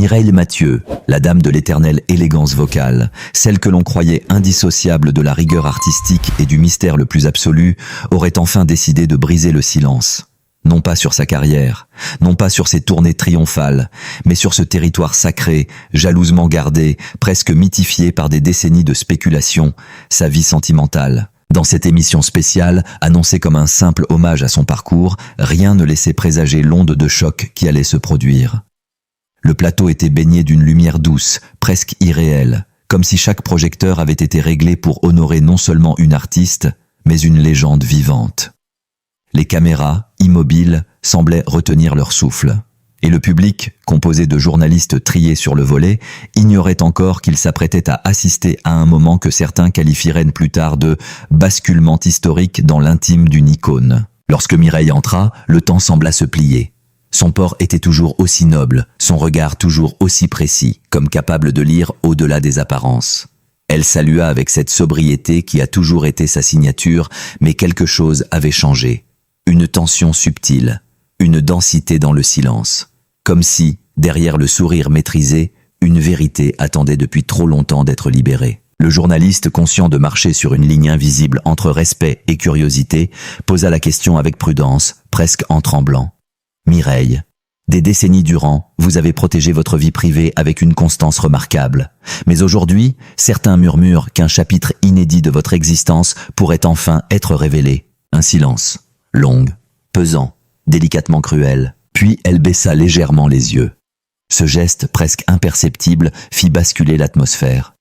Mireille Mathieu, la dame de l'éternelle élégance vocale, celle que l'on croyait indissociable de la rigueur artistique et du mystère le plus absolu, aurait enfin décidé de briser le silence. Non pas sur sa carrière, non pas sur ses tournées triomphales, mais sur ce territoire sacré, jalousement gardé, presque mythifié par des décennies de spéculation, sa vie sentimentale. Dans cette émission spéciale, annoncée comme un simple hommage à son parcours, rien ne laissait présager l'onde de choc qui allait se produire. Le plateau était baigné d'une lumière douce, presque irréelle, comme si chaque projecteur avait été réglé pour honorer non seulement une artiste, mais une légende vivante. Les caméras, immobiles, semblaient retenir leur souffle. Et le public, composé de journalistes triés sur le volet, ignorait encore qu'il s'apprêtait à assister à un moment que certains qualifieraient plus tard de basculement historique dans l'intime d'une icône. Lorsque Mireille entra, le temps sembla se plier. Son port était toujours aussi noble, son regard toujours aussi précis, comme capable de lire au-delà des apparences. Elle salua avec cette sobriété qui a toujours été sa signature, mais quelque chose avait changé. Une tension subtile, une densité dans le silence. Comme si, derrière le sourire maîtrisé, une vérité attendait depuis trop longtemps d'être libérée. Le journaliste, conscient de marcher sur une ligne invisible entre respect et curiosité, posa la question avec prudence, presque en tremblant. « Mireille, des décennies durant, vous avez protégé votre vie privée avec une constance remarquable. Mais aujourd'hui, certains murmurent qu'un chapitre inédit de votre existence pourrait enfin être révélé. Un silence, long, pesant, délicatement cruel. Puis elle baissa légèrement les yeux. Ce geste presque imperceptible fit basculer l'atmosphère.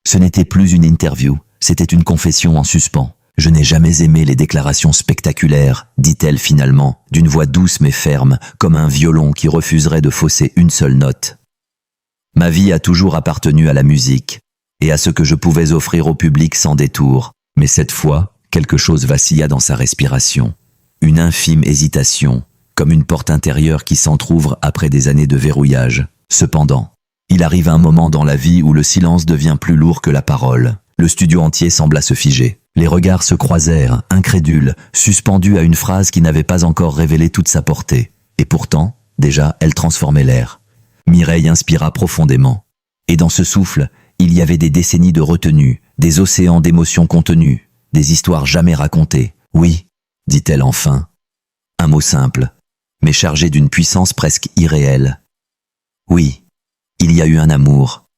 Ce n'était plus une interview, c'était une confession en suspens. Je n'ai jamais aimé les déclarations spectaculaires, dit-elle finalement, d'une voix douce mais ferme, comme un violon qui refuserait de fausser une seule note. Ma vie a toujours appartenu à la musique, et à ce que je pouvais offrir au public sans détour. Mais cette fois, quelque chose vacilla dans sa respiration. Une infime hésitation, comme une porte intérieure qui s'entr'ouvre après des années de verrouillage. Cependant, il arrive un moment dans la vie où le silence devient plus lourd que la parole. Le studio entier sembla se figer. Les regards se croisèrent, incrédules, suspendus à une phrase qui n'avait pas encore révélé toute sa portée. Et pourtant, déjà, elle transformait l'air. Mireille inspira profondément. Et dans ce souffle, il y avait des décennies de retenue, des océans d'émotions contenues, des histoires jamais racontées. Oui, dit-elle enfin. Un mot simple, mais chargé d'une puissance presque irréelle. Oui, il y a eu un amour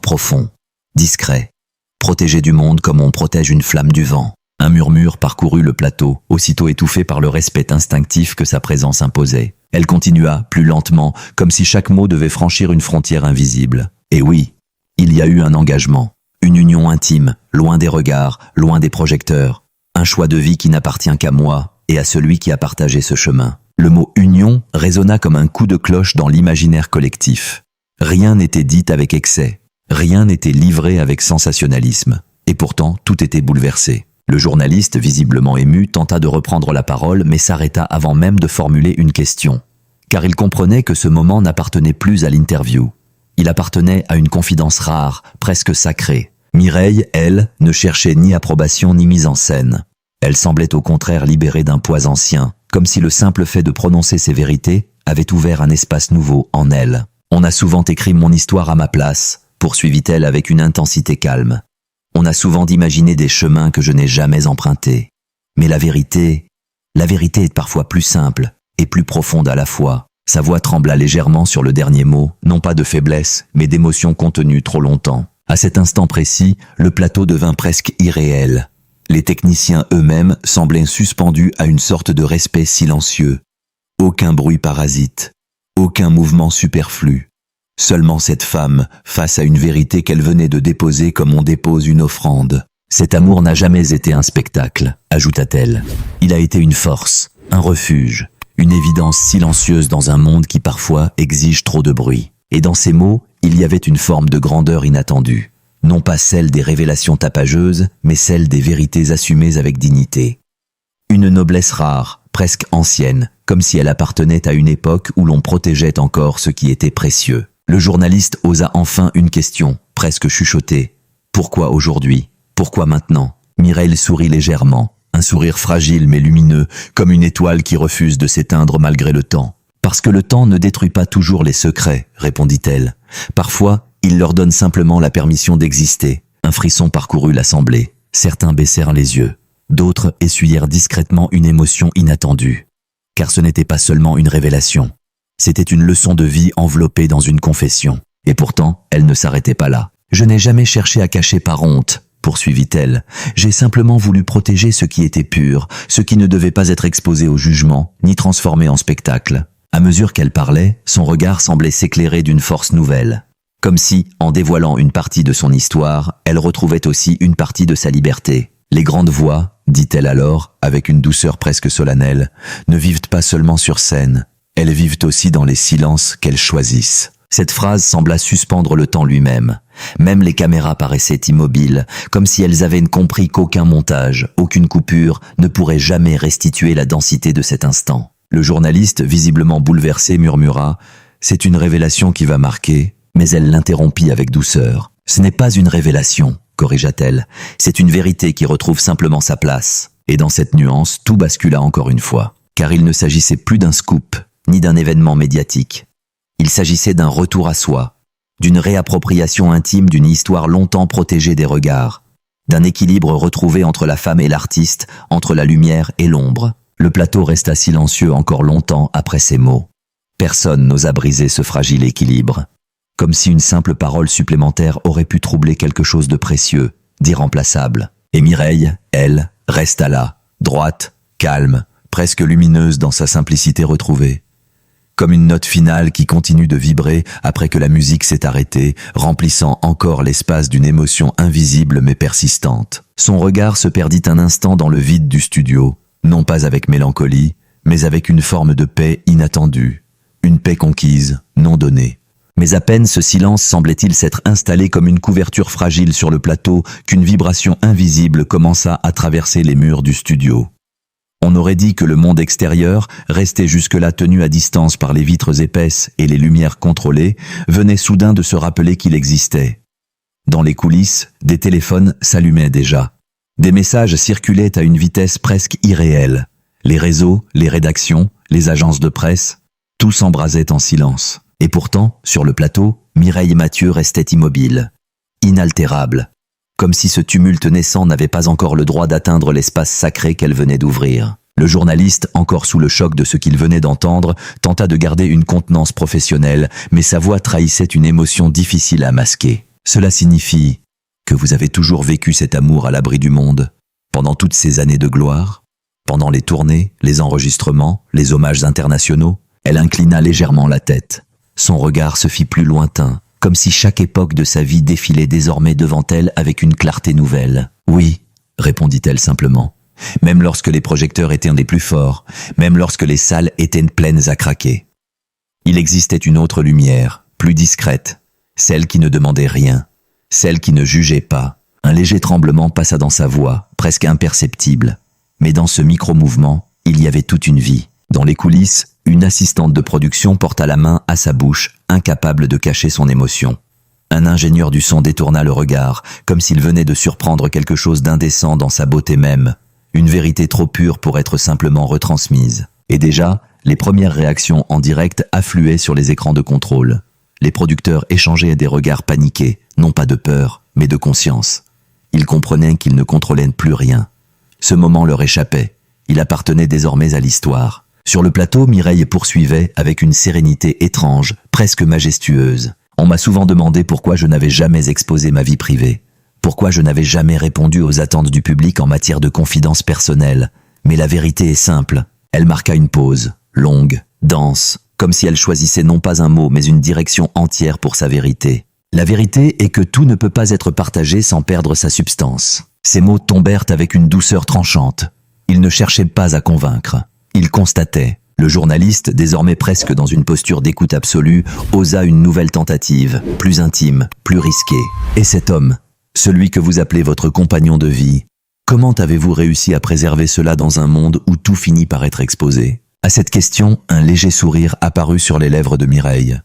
profond, discret, protégé du monde comme on protège une flamme du vent. Un murmure parcourut le plateau, aussitôt étouffé par le respect instinctif que sa présence imposait. Elle continua, plus lentement, comme si chaque mot devait franchir une frontière invisible. Et oui, il y a eu un engagement, une union intime, loin des regards, loin des projecteurs. Un choix de vie qui n'appartient qu'à moi et à celui qui a partagé ce chemin. Le mot « union » résonna comme un coup de cloche dans l'imaginaire collectif. Rien n'était dit avec excès, rien n'était livré avec sensationnalisme. Et pourtant, tout était bouleversé. Le journaliste, visiblement ému, tenta de reprendre la parole, mais s'arrêta avant même de formuler une question. Car il comprenait que ce moment n'appartenait plus à l'interview. Il appartenait à une confidence rare, presque sacrée. Mireille, elle, ne cherchait ni approbation ni mise en scène. Elle semblait au contraire libérée d'un poids ancien, comme si le simple fait de prononcer ses vérités avait ouvert un espace nouveau en elle. « On a souvent écrit mon histoire à ma place », poursuivit-elle avec une intensité calme. « On a souvent imaginé des chemins que je n'ai jamais empruntés. Mais la vérité est parfois plus simple et plus profonde à la fois. » Sa voix trembla légèrement sur le dernier mot, non pas de faiblesse, mais d'émotion contenue trop longtemps. À cet instant précis, le plateau devint presque irréel. Les techniciens eux-mêmes semblaient suspendus à une sorte de respect silencieux. Aucun bruit parasite, aucun mouvement superflu. Seulement cette femme, face à une vérité qu'elle venait de déposer comme on dépose une offrande. Cet amour n'a jamais été un spectacle, ajouta-t-elle. Il a été une force, un refuge, une évidence silencieuse dans un monde qui parfois exige trop de bruit. Et dans ces mots, il y avait une forme de grandeur inattendue. Non pas celle des révélations tapageuses, mais celle des vérités assumées avec dignité. Une noblesse rare, presque ancienne, comme si elle appartenait à une époque où l'on protégeait encore ce qui était précieux. Le journaliste osa enfin une question, presque chuchotée. Pourquoi aujourd'hui? Pourquoi maintenant? Mireille sourit légèrement, un sourire fragile mais lumineux, comme une étoile qui refuse de s'éteindre malgré le temps. Parce que le temps ne détruit pas toujours les secrets, répondit-elle. Parfois, il leur donne simplement la permission d'exister. Un frisson parcourut l'assemblée. Certains baissèrent les yeux. D'autres essuyèrent discrètement une émotion inattendue. Car ce n'était pas seulement une révélation. C'était une leçon de vie enveloppée dans une confession. Et pourtant, elle ne s'arrêtait pas là. Je n'ai jamais cherché à cacher par honte, poursuivit-elle. J'ai simplement voulu protéger ce qui était pur, ce qui ne devait pas être exposé au jugement, ni transformé en spectacle. À mesure qu'elle parlait, son regard semblait s'éclairer d'une force nouvelle. Comme si, en dévoilant une partie de son histoire, elle retrouvait aussi une partie de sa liberté. Les grandes voix, dit-elle alors, avec une douceur presque solennelle, ne vivent pas seulement sur scène, elles vivent aussi dans les silences qu'elles choisissent. Cette phrase sembla suspendre le temps lui-même. Même les caméras paraissaient immobiles, comme si elles avaient compris qu'aucun montage, aucune coupure ne pourrait jamais restituer la densité de cet instant. Le journaliste, visiblement bouleversé, murmura « C'est une révélation qui va marquer », mais elle l'interrompit avec douceur. « Ce n'est pas une révélation », corrigea-t-elle, « c'est une vérité qui retrouve simplement sa place. » Et dans cette nuance, tout bascula encore une fois. Car il ne s'agissait plus d'un scoop, ni d'un événement médiatique. Il s'agissait d'un retour à soi, d'une réappropriation intime d'une histoire longtemps protégée des regards, d'un équilibre retrouvé entre la femme et l'artiste, entre la lumière et l'ombre. Le plateau resta silencieux encore longtemps après ces mots. Personne n'osa briser ce fragile équilibre. Comme si une simple parole supplémentaire aurait pu troubler quelque chose de précieux, d'irremplaçable. Et Mireille, elle, resta là, droite, calme, presque lumineuse dans sa simplicité retrouvée. Comme une note finale qui continue de vibrer après que la musique s'est arrêtée, remplissant encore l'espace d'une émotion invisible mais persistante. Son regard se perdit un instant dans le vide du studio, non pas avec mélancolie, mais avec une forme de paix inattendue, une paix conquise, non donnée. Mais à peine ce silence semblait-il s'être installé comme une couverture fragile sur le plateau qu'une vibration invisible commença à traverser les murs du studio. On aurait dit que le monde extérieur, resté jusque-là tenu à distance par les vitres épaisses et les lumières contrôlées, venait soudain de se rappeler qu'il existait. Dans les coulisses, des téléphones s'allumaient déjà. Des messages circulaient à une vitesse presque irréelle. Les réseaux, les rédactions, les agences de presse, tout s'embrasait en silence. Et pourtant, sur le plateau, Mireille Mathieu restait immobile, inaltérable, comme si ce tumulte naissant n'avait pas encore le droit d'atteindre l'espace sacré qu'elle venait d'ouvrir. Le journaliste, encore sous le choc de ce qu'il venait d'entendre, tenta de garder une contenance professionnelle, mais sa voix trahissait une émotion difficile à masquer. Cela signifie que vous avez toujours vécu cet amour à l'abri du monde, pendant toutes ces années de gloire, pendant les tournées, les enregistrements, les hommages internationaux. Elle inclina légèrement la tête. Son regard se fit plus lointain, comme si chaque époque de sa vie défilait désormais devant elle avec une clarté nouvelle. « Oui », répondit-elle simplement. « Même lorsque les projecteurs étaient un des plus forts, même lorsque les salles étaient pleines à craquer. Il existait une autre lumière, plus discrète, celle qui ne demandait rien, celle qui ne jugeait pas. » Un léger tremblement passa dans sa voix, presque imperceptible. Mais dans ce micro-mouvement, il y avait toute une vie. Dans les coulisses, une assistante de production porta la main à sa bouche, incapable de cacher son émotion. Un ingénieur du son détourna le regard, comme s'il venait de surprendre quelque chose d'indécent dans sa beauté même, une vérité trop pure pour être simplement retransmise. Et déjà, les premières réactions en direct affluaient sur les écrans de contrôle. Les producteurs échangeaient des regards paniqués, non pas de peur, mais de conscience. Ils comprenaient qu'ils ne contrôlaient plus rien. Ce moment leur échappait. Il appartenait désormais à l'histoire. Sur le plateau, Mireille poursuivait avec une sérénité étrange, presque majestueuse. On m'a souvent demandé pourquoi je n'avais jamais exposé ma vie privée. Pourquoi je n'avais jamais répondu aux attentes du public en matière de confidence personnelle. Mais la vérité est simple. Elle marqua une pause, longue, dense, comme si elle choisissait non pas un mot mais une direction entière pour sa vérité. La vérité est que tout ne peut pas être partagé sans perdre sa substance. Ces mots tombèrent avec une douceur tranchante. Ils ne cherchaient pas à convaincre. Ils constataient. Le journaliste, désormais presque dans une posture d'écoute absolue, osa une nouvelle tentative, plus intime, plus risquée. Et cet homme, celui que vous appelez votre compagnon de vie, comment avez-vous réussi à préserver cela dans un monde où tout finit par être exposé? À cette question, un léger sourire apparut sur les lèvres de Mireille.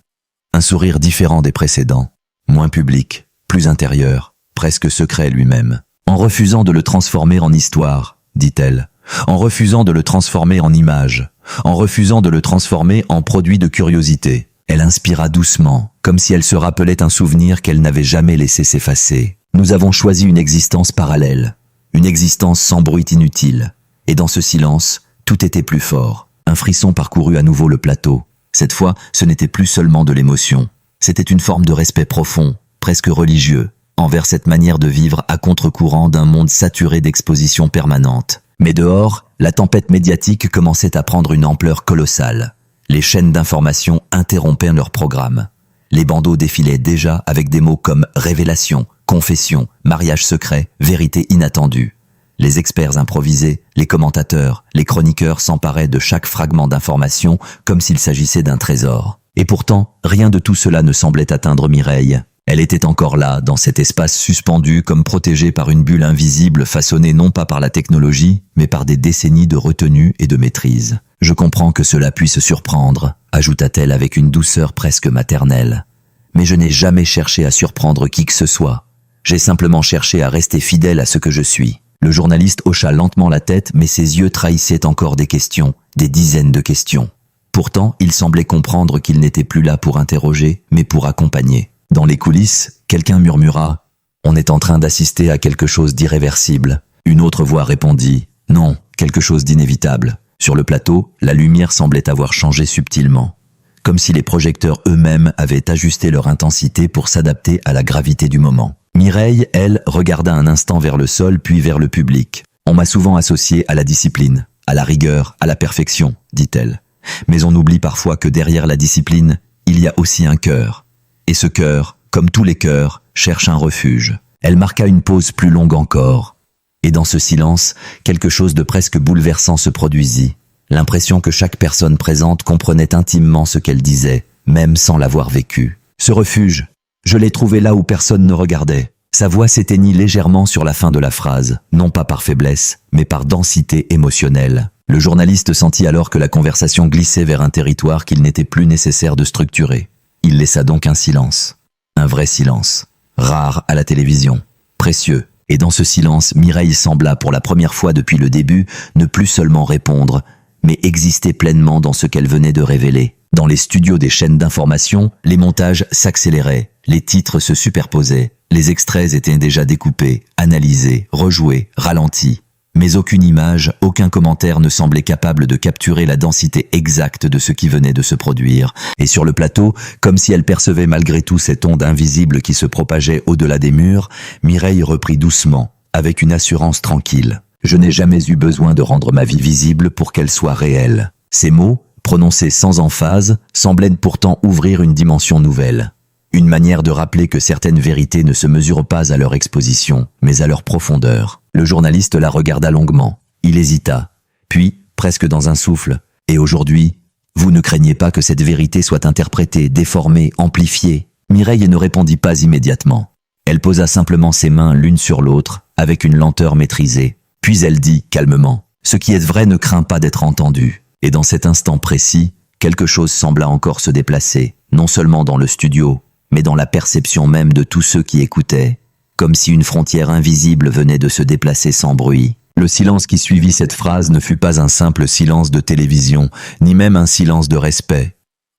Un sourire différent des précédents, moins public, plus intérieur, presque secret lui-même. En refusant de le transformer en histoire, dit-elle, en refusant de le transformer en image, en refusant de le transformer en produit de curiosité. Elle inspira doucement, comme si elle se rappelait un souvenir qu'elle n'avait jamais laissé s'effacer. Nous avons choisi une existence parallèle, une existence sans bruit inutile. Et dans ce silence, tout était plus fort. Un frisson parcourut à nouveau le plateau. Cette fois, ce n'était plus seulement de l'émotion. C'était une forme de respect profond, presque religieux, envers cette manière de vivre à contre-courant d'un monde saturé d'expositions permanentes. Mais dehors, la tempête médiatique commençait à prendre une ampleur colossale. Les chaînes d'information interrompaient leur programme. Les bandeaux défilaient déjà avec des mots comme révélation, confession, mariage secret, vérité inattendue. Les experts improvisés, les commentateurs, les chroniqueurs s'emparaient de chaque fragment d'information comme s'il s'agissait d'un trésor. Et pourtant, rien de tout cela ne semblait atteindre Mireille. Elle était encore là, dans cet espace suspendu comme protégée par une bulle invisible façonnée non pas par la technologie, mais par des décennies de retenue et de maîtrise. « Je comprends que cela puisse surprendre », ajouta-t-elle avec une douceur presque maternelle. « Mais je n'ai jamais cherché à surprendre qui que ce soit. J'ai simplement cherché à rester fidèle à ce que je suis. » Le journaliste hocha lentement la tête, mais ses yeux trahissaient encore des questions, des dizaines de questions. Pourtant, il semblait comprendre qu'il n'était plus là pour interroger, mais pour accompagner. Dans les coulisses, quelqu'un murmura « On est en train d'assister à quelque chose d'irréversible ». Une autre voix répondit « Non, quelque chose d'inévitable ». Sur le plateau, la lumière semblait avoir changé subtilement, comme si les projecteurs eux-mêmes avaient ajusté leur intensité pour s'adapter à la gravité du moment. Mireille, elle, regarda un instant vers le sol puis vers le public. « On m'a souvent associé à la discipline, à la rigueur, à la perfection, dit-elle. Mais on oublie parfois que derrière la discipline, il y a aussi un cœur. Et ce cœur, comme tous les cœurs, cherche un refuge. » Elle marqua une pause plus longue encore. Et dans ce silence, quelque chose de presque bouleversant se produisit. L'impression que chaque personne présente comprenait intimement ce qu'elle disait, même sans l'avoir vécu. Ce refuge, je l'ai trouvé là où personne ne regardait. Sa voix s'éteignit légèrement sur la fin de la phrase, non pas par faiblesse, mais par densité émotionnelle. Le journaliste sentit alors que la conversation glissait vers un territoire qu'il n'était plus nécessaire de structurer. Il laissa donc un silence. Un vrai silence. Rare à la télévision. Précieux. Et dans ce silence, Mireille sembla, pour la première fois depuis le début, ne plus seulement répondre, mais exister pleinement dans ce qu'elle venait de révéler. Dans les studios des chaînes d'information, les montages s'accéléraient, les titres se superposaient, les extraits étaient déjà découpés, analysés, rejoués, ralentis. Mais aucune image, aucun commentaire ne semblait capable de capturer la densité exacte de ce qui venait de se produire. Et sur le plateau, comme si elle percevait malgré tout cette onde invisible qui se propageait au-delà des murs, Mireille reprit doucement, avec une assurance tranquille. « Je n'ai jamais eu besoin de rendre ma vie visible pour qu'elle soit réelle. » Ces mots, prononcés sans emphase, semblaient pourtant ouvrir une dimension nouvelle. Une manière de rappeler que certaines vérités ne se mesurent pas à leur exposition, mais à leur profondeur. Le journaliste la regarda longuement. Il hésita. Puis, presque dans un souffle, « Et aujourd'hui, vous ne craignez pas que cette vérité soit interprétée, déformée, amplifiée ?» Mireille ne répondit pas immédiatement. Elle posa simplement ses mains l'une sur l'autre, avec une lenteur maîtrisée. Puis elle dit, calmement, « Ce qui est vrai ne craint pas d'être entendu. » Et dans cet instant précis, quelque chose sembla encore se déplacer, non seulement dans le studio, mais dans la perception même de tous ceux qui écoutaient, comme si une frontière invisible venait de se déplacer sans bruit. Le silence qui suivit cette phrase ne fut pas un simple silence de télévision, ni même un silence de respect.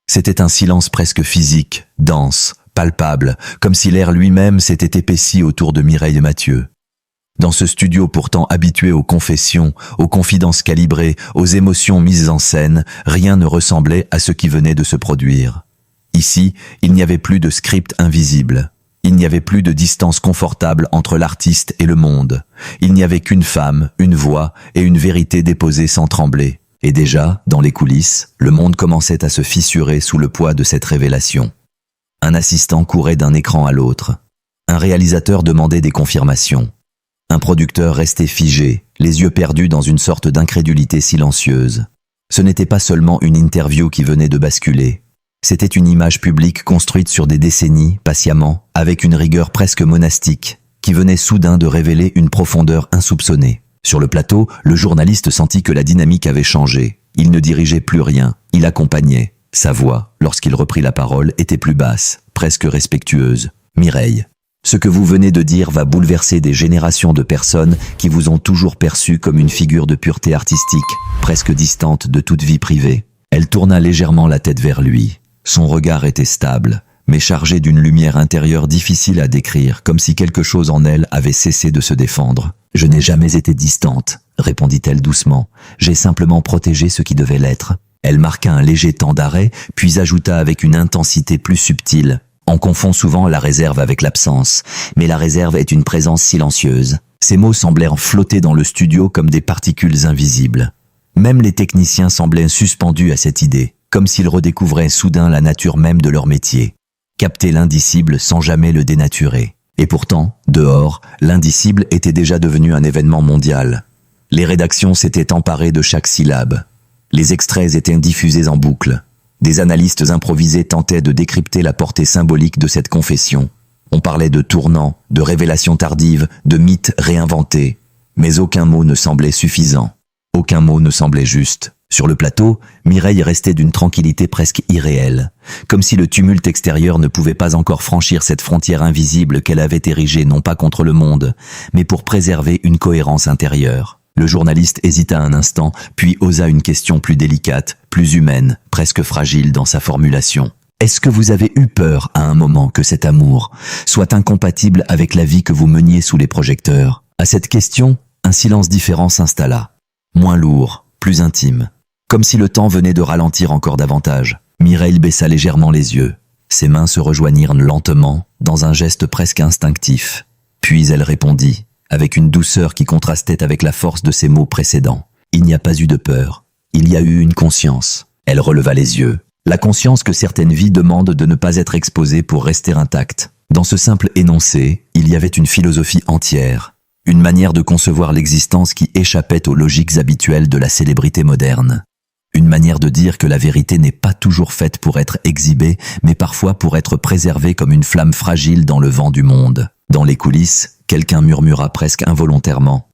C'était un silence presque physique, dense, palpable, comme si l'air lui-même s'était épaissi autour de Mireille Mathieu. Dans ce studio pourtant habitué aux confessions, aux confidences calibrées, aux émotions mises en scène, rien ne ressemblait à ce qui venait de se produire. Ici, il n'y avait plus de script invisible. Il n'y avait plus de distance confortable entre l'artiste et le monde. Il n'y avait qu'une femme, une voix et une vérité déposée sans trembler. Et déjà, dans les coulisses, le monde commençait à se fissurer sous le poids de cette révélation. Un assistant courait d'un écran à l'autre. Un réalisateur demandait des confirmations. Un producteur restait figé, les yeux perdus dans une sorte d'incrédulité silencieuse. Ce n'était pas seulement une interview qui venait de basculer. C'était une image publique construite sur des décennies, patiemment, avec une rigueur presque monastique, qui venait soudain de révéler une profondeur insoupçonnée. Sur le plateau, le journaliste sentit que la dynamique avait changé. Il ne dirigeait plus rien, il accompagnait. Sa voix, lorsqu'il reprit la parole, était plus basse, presque respectueuse. « Mireille, Ce que vous venez de dire va bouleverser des générations de personnes qui vous ont toujours perçu comme une figure de pureté artistique, presque distante de toute vie privée. » Elle tourna légèrement la tête vers lui. Son regard était stable, mais chargé d'une lumière intérieure difficile à décrire, comme si quelque chose en elle avait cessé de se défendre. « Je n'ai jamais été distante, » répondit-elle doucement. « J'ai simplement protégé ce qui devait l'être. » Elle marqua un léger temps d'arrêt, puis ajouta avec une intensité plus subtile. On confond souvent la réserve avec l'absence, mais la réserve est une présence silencieuse. Ces mots semblèrent flotter dans le studio comme des particules invisibles. Même les techniciens semblaient suspendus à cette idée, comme s'ils redécouvraient soudain la nature même de leur métier. Capter l'indicible sans jamais le dénaturer. Et pourtant, dehors, l'indicible était déjà devenu un événement mondial. Les rédactions s'étaient emparées de chaque syllabe. Les extraits étaient diffusés en boucle. Des analystes improvisés tentaient de décrypter la portée symbolique de cette confession. On parlait de tournants, de révélations tardives, de mythes réinventés. Mais aucun mot ne semblait suffisant. Aucun mot ne semblait juste. Sur le plateau, Mireille restait d'une tranquillité presque irréelle, comme si le tumulte extérieur ne pouvait pas encore franchir cette frontière invisible qu'elle avait érigée non pas contre le monde, mais pour préserver une cohérence intérieure. Le journaliste hésita un instant, puis osa une question plus délicate, plus humaine, presque fragile dans sa formulation. « Est-ce que vous avez eu peur à un moment que cet amour soit incompatible avec la vie que vous meniez sous les projecteurs ?» À cette question, un silence différent s'installa. Moins lourd, plus intime. Comme si le temps venait de ralentir encore davantage. Mireille baissa légèrement les yeux. Ses mains se rejoignirent lentement, dans un geste presque instinctif. Puis elle répondit, avec une douceur qui contrastait avec la force de ses mots précédents. « Il n'y a pas eu de peur. Il y a eu une conscience. » Elle releva les yeux. La conscience que certaines vies demandent de ne pas être exposées pour rester intactes. Dans ce simple énoncé, il y avait une philosophie entière. Une manière de concevoir l'existence qui échappait aux logiques habituelles de la célébrité moderne. Une manière de dire que la vérité n'est pas toujours faite pour être exhibée, mais parfois pour être préservée comme une flamme fragile dans le vent du monde. Dans les coulisses, quelqu'un murmura presque involontairement.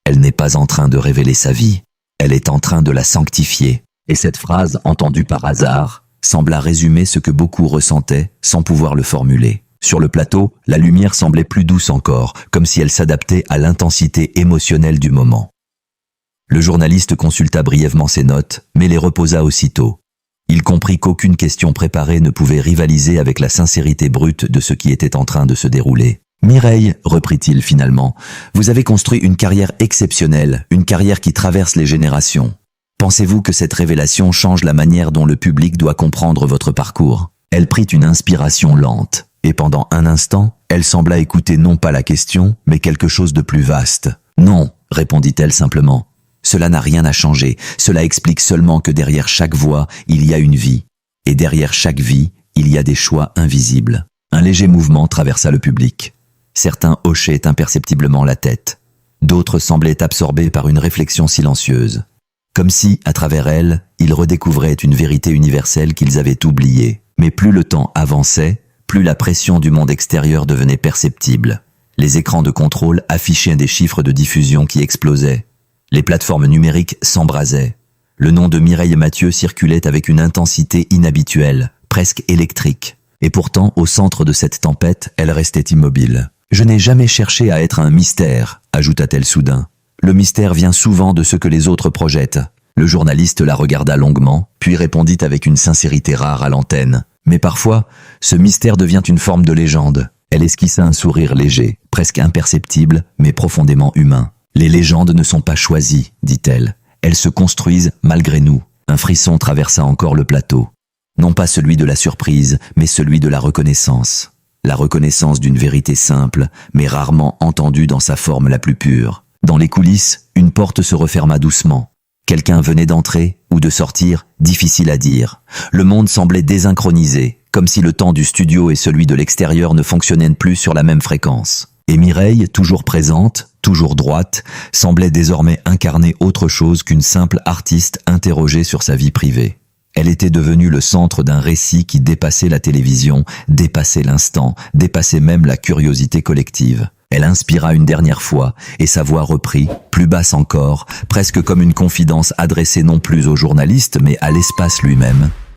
Elle n'est pas en train de révéler sa vie, elle est en train de la sanctifier. Et cette phrase, entendue par hasard, sembla résumer ce que beaucoup ressentaient sans pouvoir le formuler. Sur le plateau, la lumière semblait plus douce encore, comme si elle s'adaptait à l'intensité émotionnelle du moment. Le journaliste consulta brièvement ses notes, mais les reposa aussitôt. Il comprit qu'aucune question préparée ne pouvait rivaliser avec la sincérité brute de ce qui était en train de se dérouler. « Mireille, reprit-il finalement, vous avez construit une carrière exceptionnelle, une carrière qui traverse les générations. Pensez-vous que cette révélation change la manière dont le public doit comprendre votre parcours ?» Elle prit une inspiration lente, et pendant un instant, elle sembla écouter non pas la question, mais quelque chose de plus vaste. « Non, répondit-elle simplement. Cela n'a rien à changer, cela explique seulement que derrière chaque voix, il y a une vie. Et derrière chaque vie, il y a des choix invisibles. » Un léger mouvement traversa le public. Certains hochaient imperceptiblement la tête. D'autres semblaient absorbés par une réflexion silencieuse. Comme si, à travers elle, ils redécouvraient une vérité universelle qu'ils avaient oubliée. Mais plus le temps avançait, plus la pression du monde extérieur devenait perceptible. Les écrans de contrôle affichaient des chiffres de diffusion qui explosaient. Les plateformes numériques s'embrasaient. Le nom de Mireille Mathieu circulait avec une intensité inhabituelle, presque électrique. Et pourtant, au centre de cette tempête, elle restait immobile. « Je n'ai jamais cherché à être un mystère », ajouta-t-elle soudain. « Le mystère vient souvent de ce que les autres projettent. » Le journaliste la regarda longuement, puis répondit avec une sincérité rare à l'antenne. « Mais parfois, ce mystère devient une forme de légende. » Elle esquissa un sourire léger, presque imperceptible, mais profondément humain. « Les légendes ne sont pas choisies, dit-elle. Elles se construisent malgré nous. » Un frisson traversa encore le plateau. Non pas celui de la surprise, mais celui de la reconnaissance. La reconnaissance d'une vérité simple, mais rarement entendue dans sa forme la plus pure. Dans les coulisses, une porte se referma doucement. Quelqu'un venait d'entrer ou de sortir, difficile à dire. Le monde semblait désynchronisé, comme si le temps du studio et celui de l'extérieur ne fonctionnaient plus sur la même fréquence. Et Mireille, toujours présente, toujours droite, semblait désormais incarner autre chose qu'une simple artiste interrogée sur sa vie privée. Elle était devenue le centre d'un récit qui dépassait la télévision, dépassait l'instant, dépassait même la curiosité collective. Elle inspira une dernière fois, et sa voix reprit, plus basse encore, presque comme une confidence adressée non plus aux journalistes mais à l'espace lui-même.